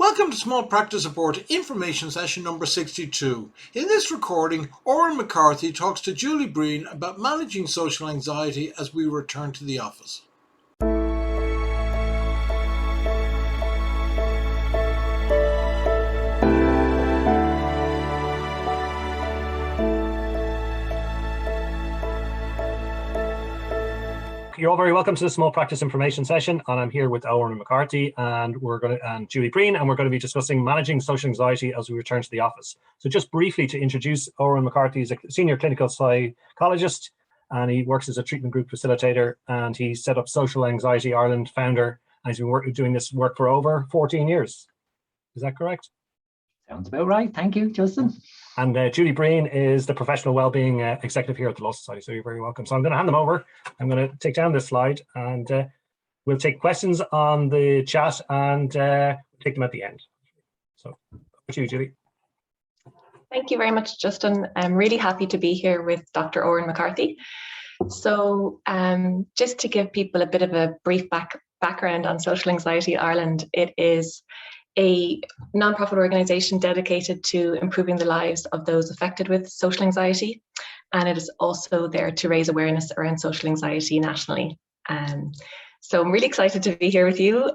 Welcome to Small Practice Report information session number 62. In this recording, Oran McCarthy talks to Julie Breen about managing social anxiety as we return to the office. You're all very welcome to the Small Practice Information session, and I'm here with Oran McCarthy and Julie Breen, and we're going to be discussing managing social anxiety as we return to the office. So just briefly to introduce Oran McCarthy, is a senior clinical psychologist, and he works as a treatment group facilitator, and he set up Social Anxiety Ireland founder, and he's been doing this work for over 14 years. Is that correct? Sounds about right. Thank you, Justin. And Julie Breen is the professional wellbeing executive here at the Law Society, so you're very welcome. So I'm going to hand them over. I'm going to take down this slide, and we'll take questions on the chat and take them at the end. So over to you, Julie. Thank you very much, Justin. I'm really happy to be here with Dr. Oran McCarthy. So just to give people a bit of a brief background on Social Anxiety Ireland, it is a non-profit organisation dedicated to improving the lives of those affected with social anxiety, and it is also there to raise awareness around social anxiety nationally. So I'm really excited to be here with you,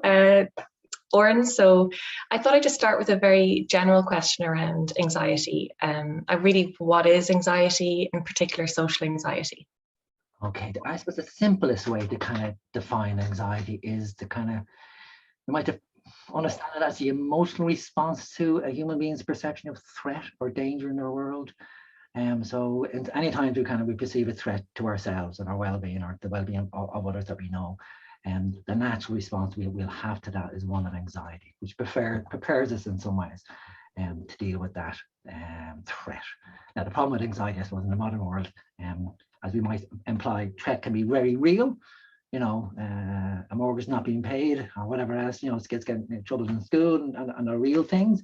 Oran. So I thought I'd just start with a very general question around anxiety. What is anxiety, in particular social anxiety? Okay, I suppose the simplest way to kind of define anxiety is to you might have understand it as the emotional response to a human being's perception of threat or danger in their world. So any time we perceive a threat to ourselves and our well-being or the well-being of others that we know, the natural response we'll have to that is one of anxiety, which prepares us in some ways to deal with that threat. Now, the problem with anxiety, I suppose, in the modern world, as we might imply, threat can be very real. A mortgage not being paid or whatever else, kids getting in trouble in school and are real things,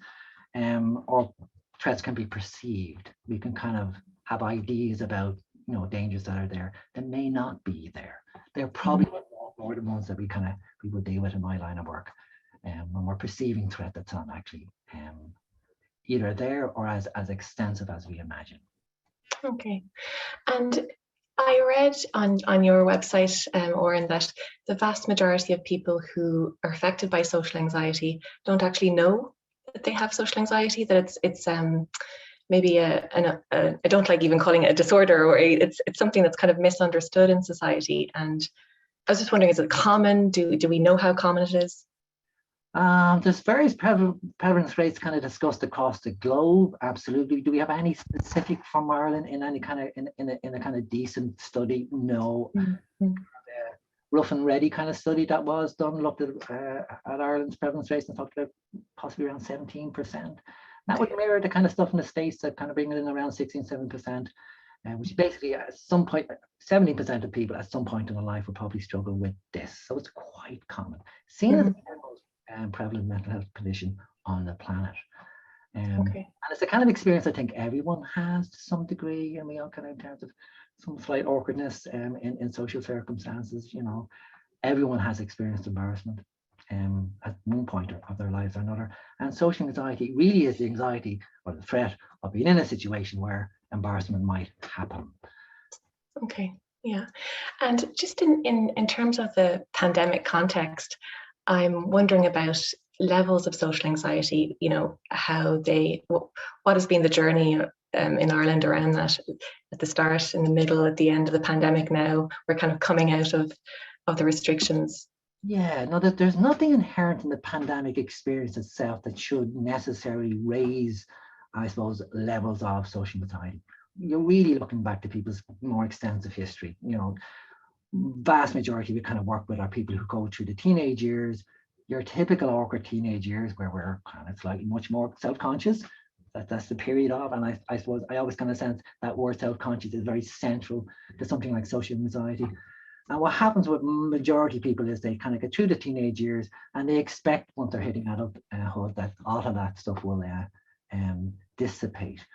or threats can be perceived. We can kind of have ideas about, dangers that are there that may not be there. They're probably more the ones that we would deal with in my line of work, when we're perceiving threat that's not actually either there or as extensive as we imagine. Okay, and I read on your website, Oran, that the vast majority of people who are affected by social anxiety don't actually know that they have social anxiety, that it's maybe I don't like even calling it a disorder, or it's something that's kind of misunderstood in society. And I was just wondering, is it common? Do we know how common it is? There's various prevalence rates kind of discussed across the globe. Absolutely. Do we have any specific from Ireland in any kind of in a kind of decent study? No. Mm-hmm. Rough and ready kind of study that was done looked at Ireland's prevalence rates and talked about possibly around 17%. That would mirror the kind of stuff in the States that kind of bring it in around 16-17%, which basically at some point 70% of people at some point in their life will probably struggle with this. So it's quite common. Seen as prevalent mental health condition on the planet. And it's the kind of experience I think everyone has to some degree, and we all kind of in terms of some slight awkwardness in social circumstances. Everyone has experienced embarrassment at one point of their lives or another. And social anxiety really is the anxiety or the threat of being in a situation where embarrassment might happen. Okay, yeah. And just in terms of the pandemic context, I'm wondering about levels of social anxiety, what has been the journey in Ireland around that at the start, in the middle, at the end of the pandemic now? We're kind of coming out of the restrictions. Yeah, no, there's nothing inherent in the pandemic experience itself that should necessarily raise, I suppose, levels of social anxiety. You're really looking back to people's more extensive history. Vast majority we kind of work with are people who go through the teenage years, your typical awkward teenage years where we're kind of slightly much more self-conscious. That's the period of, and I suppose I always kind of sense that word self-conscious is very central to something like social anxiety. And what happens with majority people is they kind of get through the teenage years and they expect once they're hitting adulthood that all of that stuff will dissipate,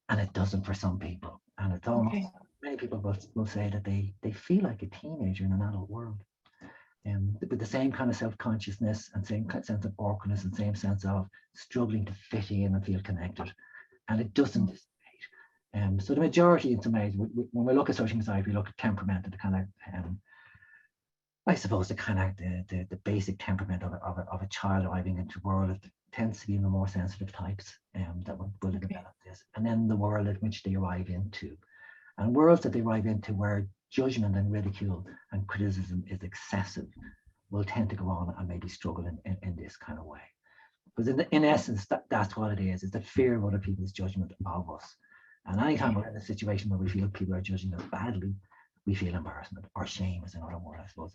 and it doesn't for some people. And it's almost many people will say that they feel like a teenager in an adult world. with the same kind of self-consciousness and same sense of awkwardness and same sense of struggling to fit in and feel connected. And it doesn't dissipate. So the majority, in some ways, when we look at social anxiety, we look at temperament and the kind of, I suppose, the kind of the basic temperament of a child arriving into the world. It tends to be the more sensitive types that will develop this. And then the world in which they arrive into. And worlds that they arrive into where judgment and ridicule and criticism is excessive will tend to go on and maybe struggle in this kind of way. Because in essence, that's what it is. It's the fear of other people's judgment of us. And anytime we're in a situation where we feel people are judging us badly, we feel embarrassment or shame is another word, I suppose.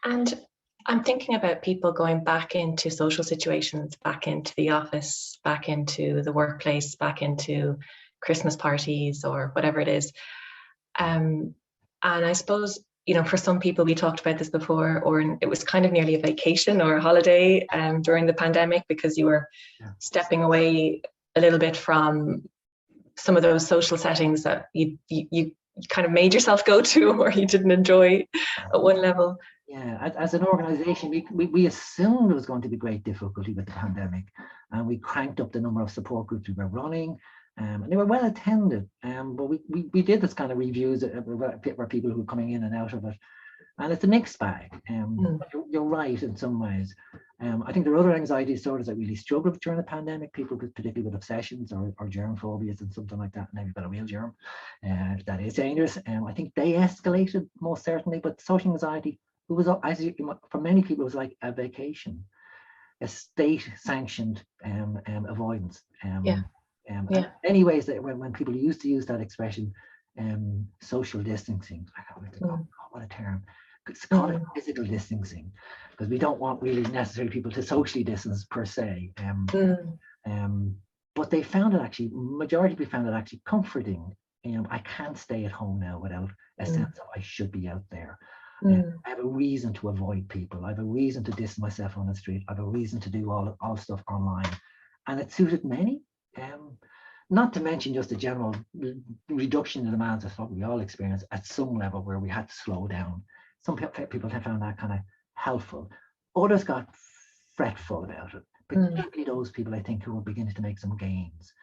And I'm thinking about people going back into social situations, back into the office, back into the workplace, back into Christmas parties or whatever it is. And I suppose, you know, for some people, we talked about this before, or it was kind of nearly a vacation or a holiday during the pandemic, because you were stepping away a little bit from some of those social settings that you kind of made yourself go to, or you didn't enjoy at one level. Yeah, as an organization, we assumed there was going to be great difficulty with the pandemic, and we cranked up the number of support groups we were running. And they were well attended, but we did this kind of reviews where people who were coming in and out of it, and it's a mixed bag. You're right in some ways. I think there are other anxiety disorders that really struggled during the pandemic, people particularly with obsessions or germ phobias and something like that. Maybe got a real germ that is dangerous. I think they escalated most certainly, but social anxiety, it was, for many people, it was like a vacation, a state-sanctioned avoidance. Many ways that when people used to use that expression, social distancing, what a term. It's called physical distancing, because we don't want really necessarily people to socially distance per se. But they found it actually, majority of people found it actually comforting. I can't stay at home now without a sense of I should be out there. I have a reason to avoid people. I have a reason to distance myself on the street. I have a reason to do all stuff online. And it suited many. Not to mention just the general reduction in demands of what we all experience at some level where we had to slow down. Some people have found that kind of helpful. Others got fretful about it, particularly those people, I think, who were beginning to make some gains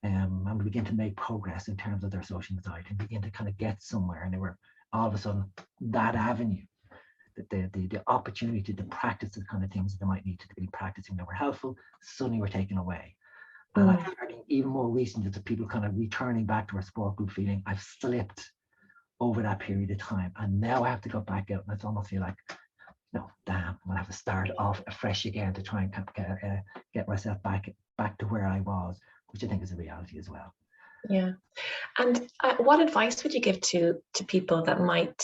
and begin to make progress in terms of their social anxiety and begin to kind of get somewhere. And they were all of a sudden that avenue, the opportunity to practice the kind of things that they might need to be practicing that were helpful, suddenly were taken away. And I'm hearing even more recently that the people kind of returning back to our support group feeling, I've slipped over that period of time, and now I have to go back out, and it's almost feel like, no, damn, I'm gonna have to start off afresh again to try and get myself back to where I was, which I think is a reality as well. Yeah, and what advice would you give to people that might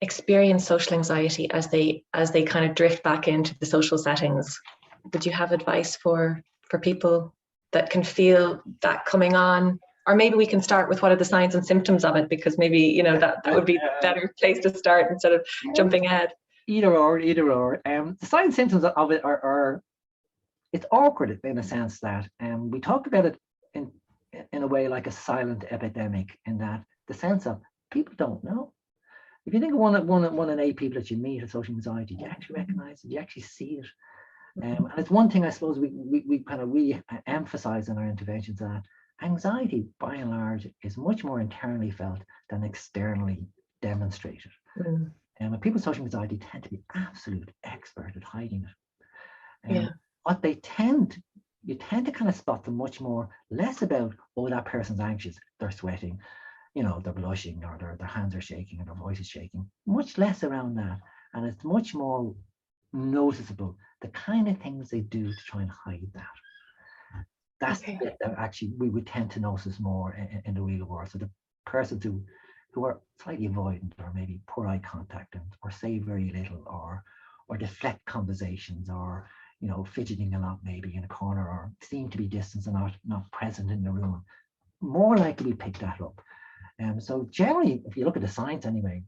experience social anxiety as they kind of drift back into the social settings? Would you have advice for people that can feel that coming on? Or maybe we can start with what are the signs and symptoms of it, because maybe, you know, that would be a better place to start instead of jumping ahead. Either or. The signs and symptoms of it are it's awkward in a sense that we talk about it in a way like a silent epidemic, in that the sense of people don't know. If you think of one in 8 people that you meet with social anxiety, do you actually recognize it? Do you actually see it? And it's one thing I suppose we kind of re-emphasize in our interventions, that anxiety, by and large, is much more internally felt than externally demonstrated. And people with social anxiety tend to be absolute expert at hiding it. What they you tend to kind of spot them much more, less about, oh, that person's anxious, they're sweating, you know, they're blushing, or their hands are shaking, or their voice is shaking. Much less around that. And it's much more noticeable, the kind of things they do to try and hide that. That's the bit that actually we would tend to notice more in the real world. So the persons who are slightly avoidant, or maybe poor eye contact, or say very little, or deflect conversations, or, you know, fidgeting a lot maybe in a corner, or seem to be distant and not present in the room, more likely we pick that up. So generally, if you look at the science anyway,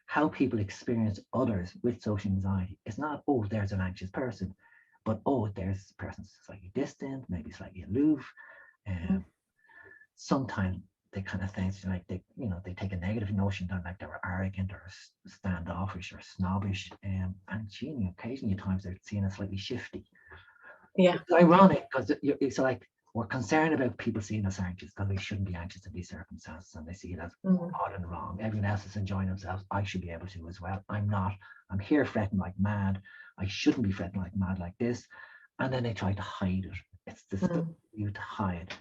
how people experience others with social anxiety, it's not, oh, there's an anxious person, but, oh, there's a person slightly distant, maybe slightly aloof. Sometimes they kind of think like they take a negative notion that like they're arrogant or standoffish or snobbish, and occasionally at times they're seen as slightly shifty. Yeah. It's ironic because it's like we're concerned about people seeing us anxious because we shouldn't be anxious in these circumstances, and they see it as odd and wrong. Everyone else is enjoying themselves. I should be able to as well. I'm not. I'm here fretting like mad. I shouldn't be fretting like mad like this. And then they try to hide it. It's the stuff you to hide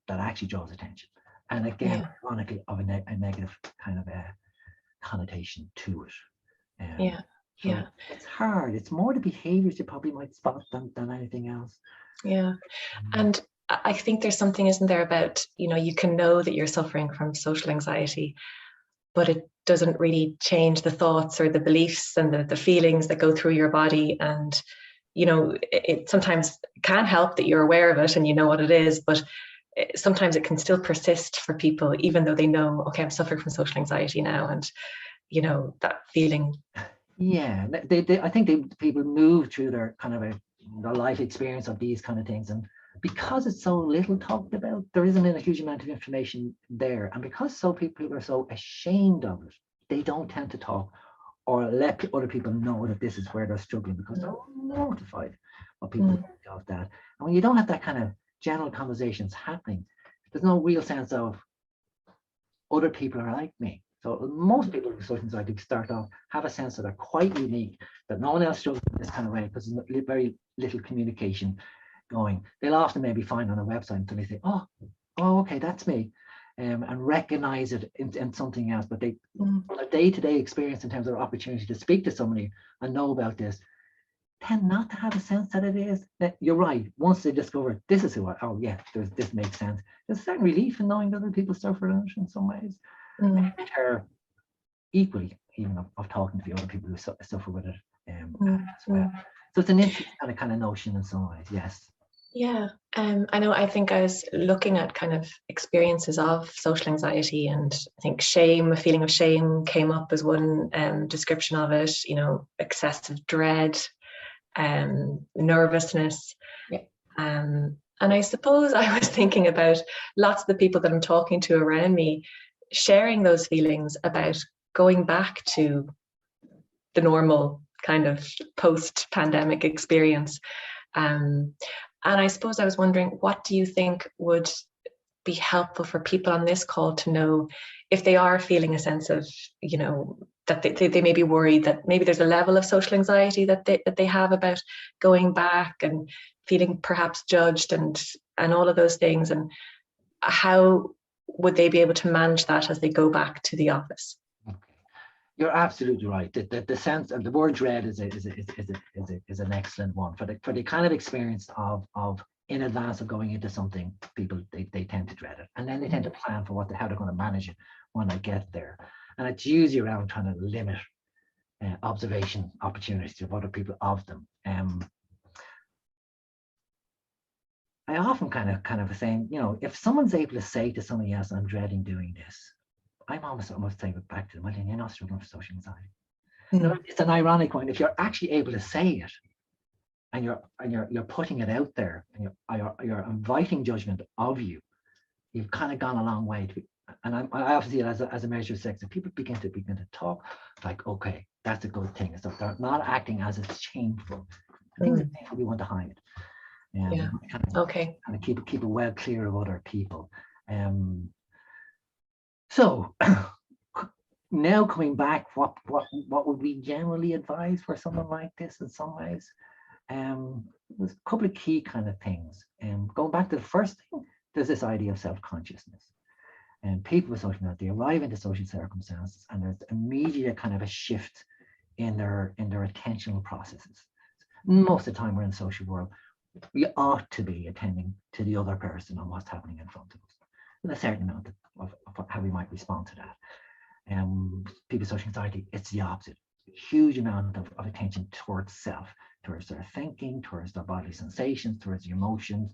that actually draws attention. And again, ironically, of a negative kind of a connotation to it. So it's hard. It's more the behaviors you probably might spot than anything else. Yeah. And I think there's something, isn't there, about, you can know that you're suffering from social anxiety, but it doesn't really change the thoughts or the beliefs and the feelings that go through your body. And, it sometimes can help that you're aware of it and you know what it is, but sometimes it can still persist for people, even though they know, okay, I'm suffering from social anxiety now. And, that feeling. Yeah, I think people move through their kind of their life experience of these kind of things, and because it's so little talked about, there isn't a huge amount of information there, and because so people are so ashamed of it, they don't tend to talk or let other people know that this is where they're struggling, because they're mortified what people think of that. And when you don't have that kind of general conversations happening, there's no real sense of other people are like me. So most people with social anxiety start off have a sense that they're quite unique, that no one else struggles in this kind of way because there's very little communication going. They'll often maybe find on a website until they say, oh, okay, that's me, and recognize it in something else. But their day-to-day experience in terms of opportunity to speak to somebody and know about this tend not to have a sense that it is. That you're right. Once they discover this is who I, this makes sense. There's a certain relief in knowing that other people suffer from it in some ways. Terror equally, even of talking to the other people who suffer with it as well. So it's an interesting kind of notion in some ways. Yes. Yeah, I know. I think I was looking at kind of experiences of social anxiety, and I think a feeling of shame came up as one description of it. Excessive dread, nervousness. Yeah. And I suppose I was thinking about lots of the people that I'm talking to around me sharing those feelings about going back to the normal kind of post-pandemic experience. And I suppose I was wondering, what do you think would be helpful for people on this call to know if they are feeling a sense of, that they may be worried that maybe there's a level of social anxiety that they have about going back and feeling perhaps judged and all of those things, and how would they be able to manage that as they go back to the office? Okay. You're absolutely right. The sense of the word dread is an excellent one for the kind of experience of in advance of going into something. People they tend to dread it, and then they tend to plan for how they're going to manage it when they get there. And it's usually around trying to limit observation opportunities of other people of them. I often kind of saying, if someone's able to say to somebody else, "I'm dreading doing this," I'm almost saying it back to them, "Well, then you're not struggling for social anxiety." It's an ironic one. If you're actually able to say it, and you're putting it out there, and you're inviting judgment of you, you've kind of gone a long way. And I often see it as a measure of success. If people begin to talk, like, okay, that's a good thing. So they're not acting as it's shameful. I think it's painful. We want to hide. Okay. Kind of keep it well clear of other people. So now coming back, what would we generally advise for someone like this in some ways? There's a couple of key kind of things. Going back to the first thing, there's this idea of self-consciousness. And people with social anxiety, they arrive into social circumstances, and there's immediate kind of a shift in their attentional processes. Most of the time we're in the social world, we ought to be attending to the other person and what's happening in front of us, with a certain amount of how we might respond to that. People with social anxiety, it's the opposite. Huge amount of attention towards self, towards their thinking, towards their bodily sensations, towards the emotions.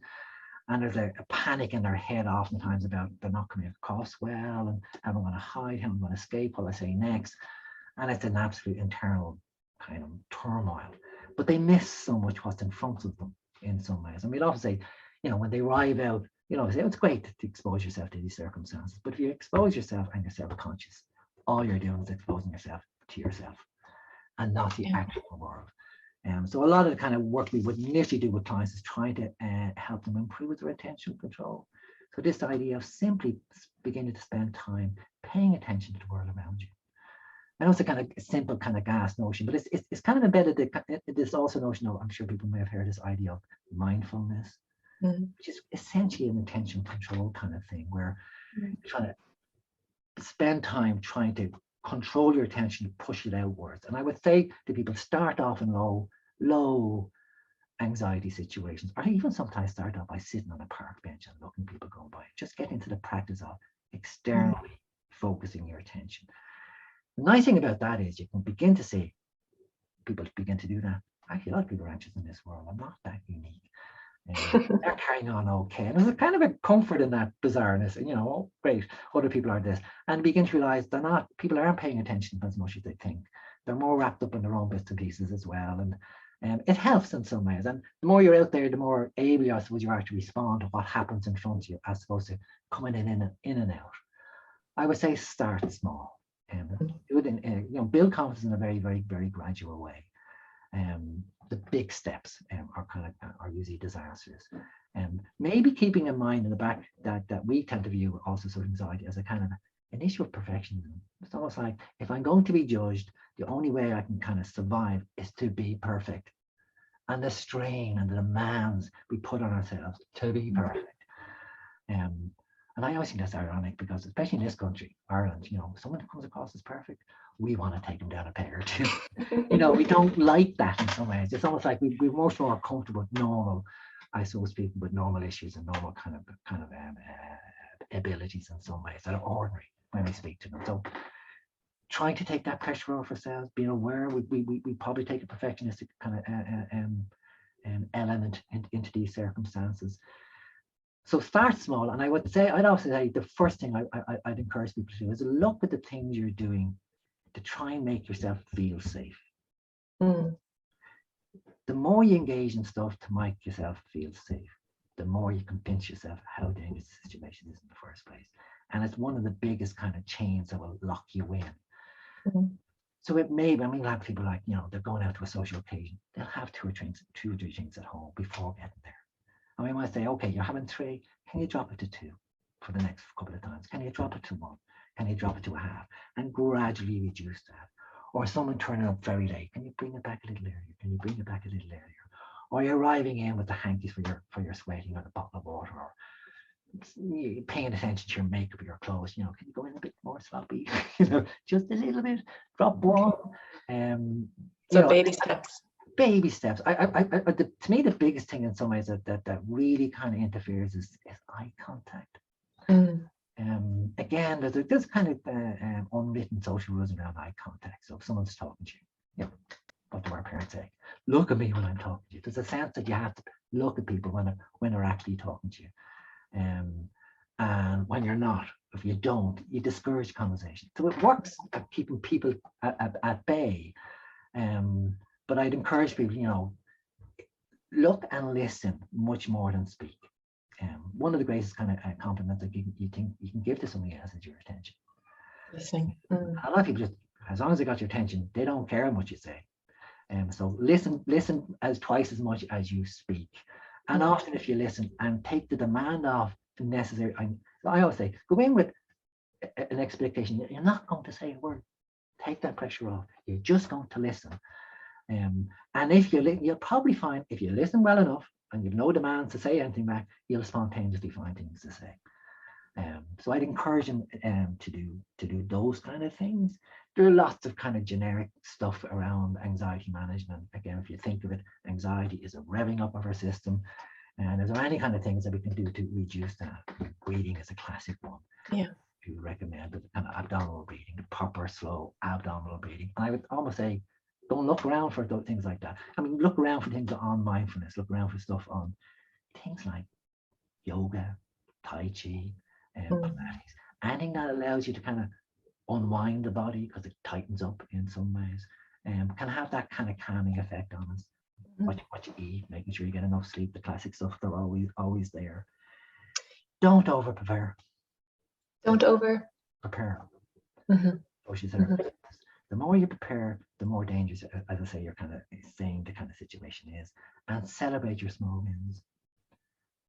And there's a panic in their head oftentimes about they're not coming across well, and how I'm going to hide, how I'm going to escape, what I say next. And it's an absolute internal kind of turmoil. But they miss so much what's in front of them in some ways. And we'd often say, when they arrive out You know, it's great to expose yourself to these circumstances, but if you expose yourself and you're self-conscious, all you're doing is exposing yourself to yourself and not the actual world. So a lot of the kind of work we would initially do with clients is trying to help them improve their attention control. So this idea of simply beginning to spend time paying attention to the world around you. I know it's a kind of simple kind of gas notion, but it's kind of embedded this also notion of, I'm sure people may have heard this idea of mindfulness, which is essentially an attention control kind of thing, where you're trying to spend time trying to control your attention, push it outwards. And I would say to people, start off in low anxiety situations, or even sometimes start off by sitting on a park bench and looking people going by. Just get into the practice of externally focusing your attention. The nice thing about that is you can begin to see people begin to do that. Actually, a lot of people are anxious in this world. I'm not that unique. They're carrying on okay. And there's a kind of a comfort in that bizarreness. And, you know, oh, great, other people are this. And begin to realize people aren't paying attention as much as they think. They're more wrapped up in their own bits and pieces as well. And it helps in some ways. And the more you're out there, the more able, I suppose, you are to respond to what happens in front of you as opposed to coming in and out. I would say start small. Do it in, build confidence in a very, very, very gradual way. The big steps are usually disastrous. Maybe keeping in mind in the back that we tend to view also social anxiety as a kind of an issue of perfectionism. It's almost like, if I'm going to be judged, the only way I can kind of survive is to be perfect. And the strain and the demands we put on ourselves to be perfect. And I always think that's ironic because, especially in this country, Ireland, someone who comes across as perfect, we want to take them down a peg or two. We don't like that in some ways. It's almost like we're much more comfortable with normal, I suppose, people with normal issues and normal kind of abilities in some ways that are ordinary when we speak to them. So trying to take that pressure off ourselves, being aware we probably take a perfectionistic kind of element into these circumstances. So start small, and I'd also say the first thing I'd encourage people to do is look at the things you're doing to try and make yourself feel safe. The more you engage in stuff to make yourself feel safe, the more you convince yourself how dangerous the situation is in the first place. And it's one of the biggest kind of chains that will lock you in. So it may be, we'll have people like, they're going out to a social occasion. They'll have two or three drinks at home before getting there. And we might say, okay, you're having 3. Can you drop it to 2 for the next couple of times? Can you drop it to 1? Can you drop it to a half? And gradually reduce that. Or someone turning up very late. Can you bring it back a little earlier? Can you bring it back a little earlier? Or you're arriving in with the hankies for your sweating, or the bottle of water, or paying attention to your makeup or your clothes. Can you go in a bit more sloppy? Just a little bit. Drop 1. So baby steps. Baby steps. To me, the biggest thing in some ways that really kind of interferes is eye contact. Again, there's kind of unwritten social rules around eye contact. So if someone's talking to you, what do our parents say? Look at me when I'm talking to you. There's a sense that you have to look at people when they're actually talking to you. And when you're not, if you don't, you discourage conversation. So it works at keeping people at bay. But I'd encourage people, look and listen much more than speak. One of the greatest kind of compliments that you can give to somebody else is your attention. Listening. A lot of people just, as long as they got your attention, they don't care how much you say. So listen as twice as much as you speak. And often if you listen and take the demand off the necessary, I always say, go in with an expectation. You're not going to say a word. Take that pressure off. You're just going to listen. And if you'll probably find if you listen well enough and you've no demands to say anything back, you'll spontaneously find things to say. So I'd encourage them to do those kind of things. There are lots of kind of generic stuff around anxiety management. Again, if you think of it, anxiety is a revving up of our system. And is there any kind of things that we can do to reduce that? Breathing is a classic one. Yeah. We recommend the kind of abdominal breathing, the proper slow abdominal breathing. And I would almost say, don't look around for things like that. Look around for things on mindfulness. Look around for stuff on things like yoga, Tai Chi, Pilates. Anything that allows you to kind of unwind the body because it tightens up in some ways, can have that kind of calming effect on us. What you eat, making sure you get enough sleep, the classic stuff, they're always there. don't over prepare. Don't over. Prepare. Mhm. So she said, the more you prepare, the more dangerous, as I say, you're kind of saying the kind of situation is, and celebrate your small wins.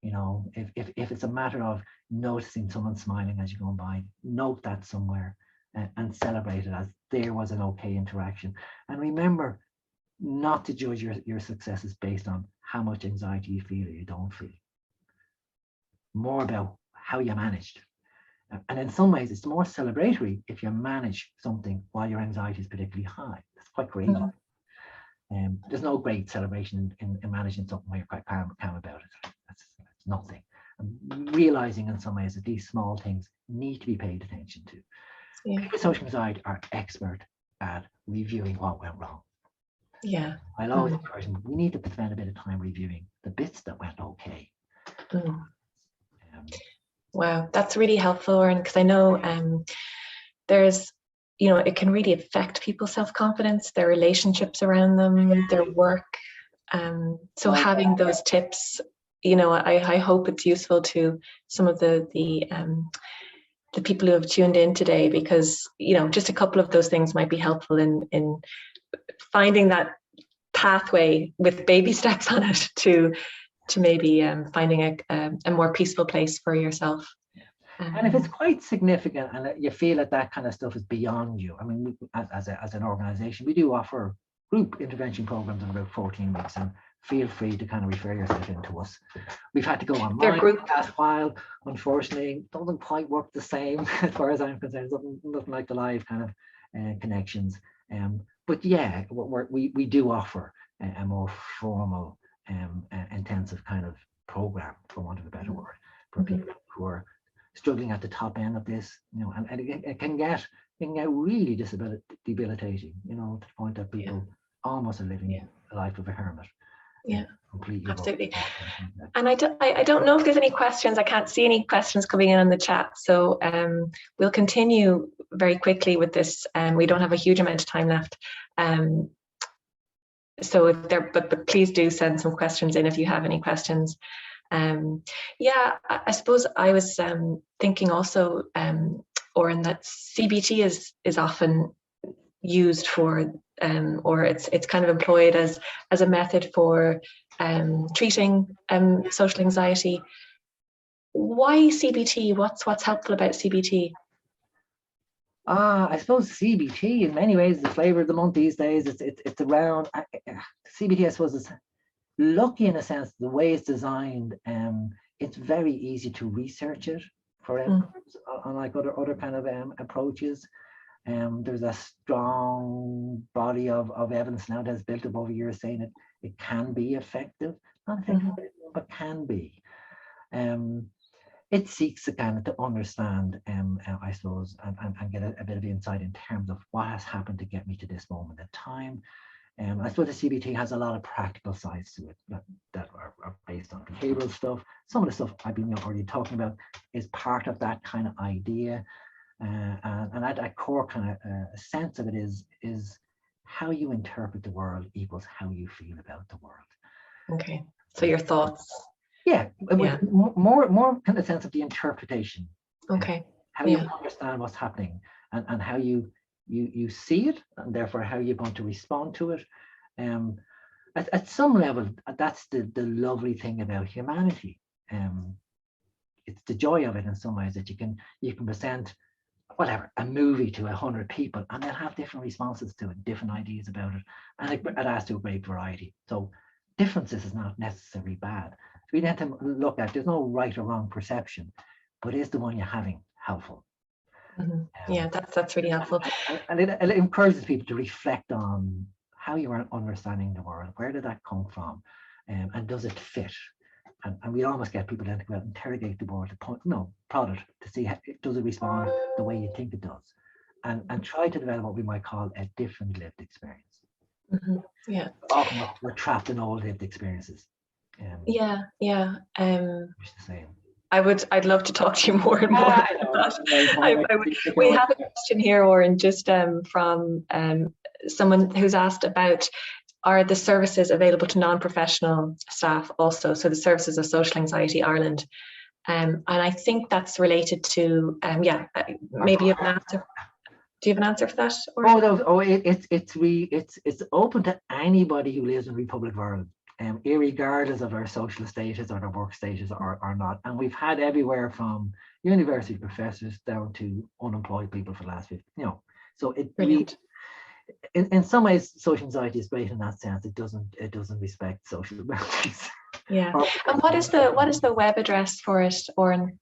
You know, if it's a matter of noticing someone smiling as you're going by, note that somewhere and celebrate it as there was an okay interaction. And remember not to judge your successes based on how much anxiety you feel or you don't feel. More about how you managed. And in some ways, it's more celebratory if you manage something while your anxiety is particularly high. That's quite great. There's no great celebration in managing something where you're quite calm about it. That's nothing. And realizing in some ways that these small things need to be paid attention to. Yeah. People with social anxiety are expert at reviewing what went wrong. Yeah. I'll always encourage them, we need to spend a bit of time reviewing the bits that went okay. Wow, that's really helpful, Oren, because I know there's, it can really affect people's self-confidence, their relationships around them, their work. So having those tips, I hope it's useful to some of the people who have tuned in today, because, just a couple of those things might be helpful in finding that pathway with baby steps on it to maybe finding a more peaceful place for yourself. And if it's quite significant and you feel that kind of stuff is beyond you, I mean, as an organization, we do offer group intervention programs in about 14 weeks, and feel free to kind of refer yourself into us. We've had to go online for a while. Unfortunately, it doesn't quite work the same as far as I'm concerned. Nothing like the live kind of connections. But yeah, we do offer a more formal, intensive kind of program, for want of a better word, for people who are struggling at the top end of this, and it can get really debilitating, to the point that people almost are living a life of a hermit. Yeah, completely. Absolutely. And I don't know if there's any questions. I can't see any questions coming in on the chat. So we'll continue very quickly with this. We don't have a huge amount of time left. So if there, but please do send some questions in if you have any questions. I suppose I was thinking also, Oren, that CBT is often used for, or it's kind of employed as a method for treating social anxiety. Why CBT? What's helpful about CBT? I suppose CBT in many ways is the flavor of the month these days. It's around CBT. I suppose is lucky in a sense, the way it's designed, it's very easy to research it for outcomes, unlike other kind of approaches. There's a strong body of evidence now that's built up over years saying it can be effective, not effective, but can be. It seeks again to understand, I suppose, and get a bit of insight in terms of what has happened to get me to this moment in time. I suppose the CBT has a lot of practical sides to it that are based on behavioral stuff. Some of the stuff I've been already talking about is part of that kind of idea. And at that core kind of sense of it is how you interpret the world equals how you feel about the world. Okay, so your thoughts. Yeah. More kind of sense of the interpretation. Okay. How you understand what's happening and how you see it, and therefore how you're going to respond to it. At some level, that's the lovely thing about humanity. It's the joy of it in some ways that you can present a movie to 100 people and they'll have different responses to it, different ideas about it, and it adds to a great variety. So differences is not necessarily bad. We need to look at, there's no right or wrong perception, but is the one you're having helpful? That's really helpful. And it encourages people to reflect on how you are understanding the world. Where did that come from? And does it fit? And we almost get people to go out and interrogate the world, prod it to see how, does it respond the way you think it does? And try to develop what we might call a different lived experience. Often we're trapped in old lived experiences. Which the same. I'd love to talk to you more and more about that. We have a question here, Oren, just from someone who's asked about, are the services available to non-professional staff also? So the services of Social Anxiety Ireland. And I think that's related to, maybe you have an answer. Do you have an answer for that? Or? It's open to anybody who lives in the Republic of Ireland, irregardless of their social status or their work status or not. And we've had everywhere from university professors down to unemployed people for the last 50, So in some ways, social anxiety is great in that sense. It doesn't respect social boundaries. Yeah. And what is the web address for it, Oran?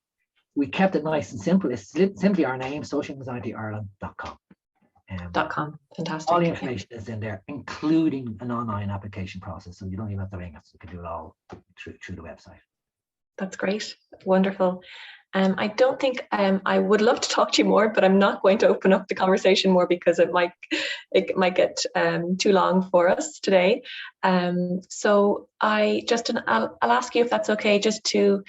We kept it nice and simple. It's simply our name, socialanxietyireland.com. .com. Fantastic. All the information is in there, including an online application process. So you don't even have to ring us. You can do it all through the website. That's great. Wonderful. I don't think I would love to talk to you more, but I'm not going to open up the conversation more because it might get too long for us today. So Justin, I'll ask you if that's okay, just to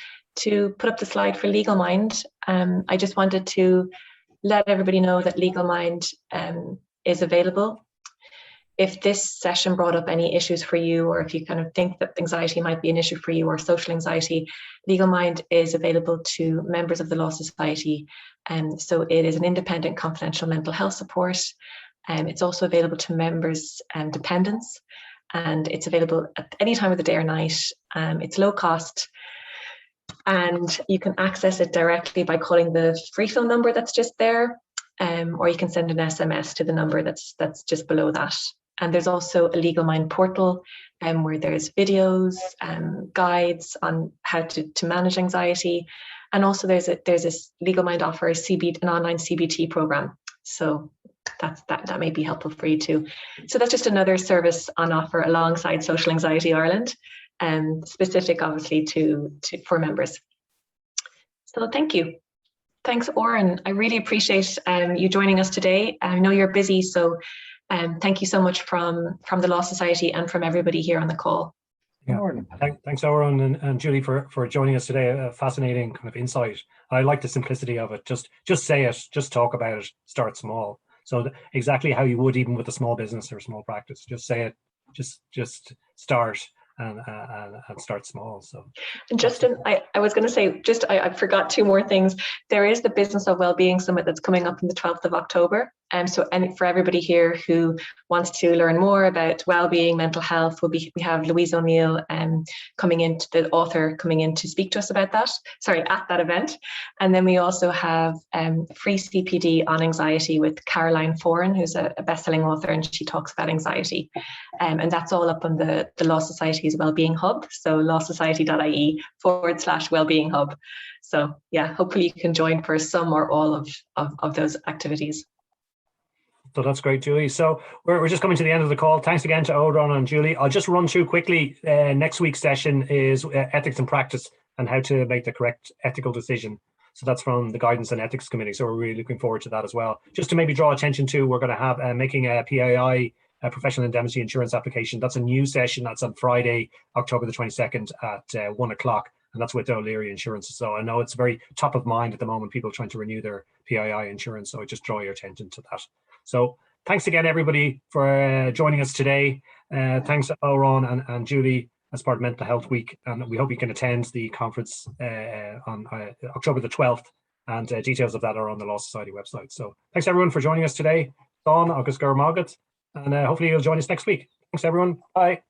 put up the slide for Legal Mind. I just wanted to let everybody know that Legal Mind is available. If this session brought up any issues for you, or if you kind of think that anxiety might be an issue for you, or social anxiety, Legal Mind is available to members of the Law Society. So it is an independent, confidential mental health support. It's also available to members and dependents, and it's available at any time of the day or night. It's low cost, and you can access it directly by calling the free phone number that's just there, or you can send an SMS to the number that's just below that. And there's also a Legal Mind portal where there's videos, guides on how to manage anxiety. And also there's a Legal Mind offers an online CBT program. So that may be helpful for you too. So that's just another service on offer alongside Social Anxiety Ireland, specific obviously for members. So thank you. Thanks, Oran. I really appreciate you joining us today. I know you're busy, so thank you so much from the Law Society and from everybody here on the call. Yeah. Thanks, Oran and Julie, for joining us today. A fascinating kind of insight. I like the simplicity of it. Just say it, just talk about it, start small. So exactly how you would even with a small business or a small practice. Just say it, just start. And start small. So, and Justin, I was going to say, I forgot two more things. There is the Business of Wellbeing Summit that's coming up on the 12th of October. And for everybody here who wants to learn more about well-being, mental health, we have Louise O'Neill the author coming in to speak to us about that. At that event. And then we also have free CPD on anxiety with Caroline Foran, who's a best-selling author, and she talks about anxiety. And that's all up on the Law Society's Wellbeing Hub. So lawsociety.ie/wellbeing hub. So yeah, hopefully you can join for some or all of those activities. So that's great, Julie. So we're just coming to the end of the call. Thanks again to Oran and Julie. I'll just run through quickly. Next week's session is ethics and practice and how to make the correct ethical decision. So that's from the Guidance and Ethics Committee. So we're really looking forward to that as well. Just to maybe draw attention to, we're going to have making a PII, a professional indemnity insurance application. That's a new session. That's on Friday, October the 22nd at 1 o'clock. And that's with O'Leary Insurance. So I know it's very top of mind at the moment, people trying to renew their PII insurance. So I just draw your attention to that. So thanks again, everybody, for joining us today. Thanks, Oran and Julie, as part of Mental Health Week. And we hope you can attend the conference on October the 12th. And details of that are on the Law Society website. So thanks, everyone, for joining us today. Dawn, August Garmagat. And hopefully you'll join us next week. Thanks, everyone. Bye.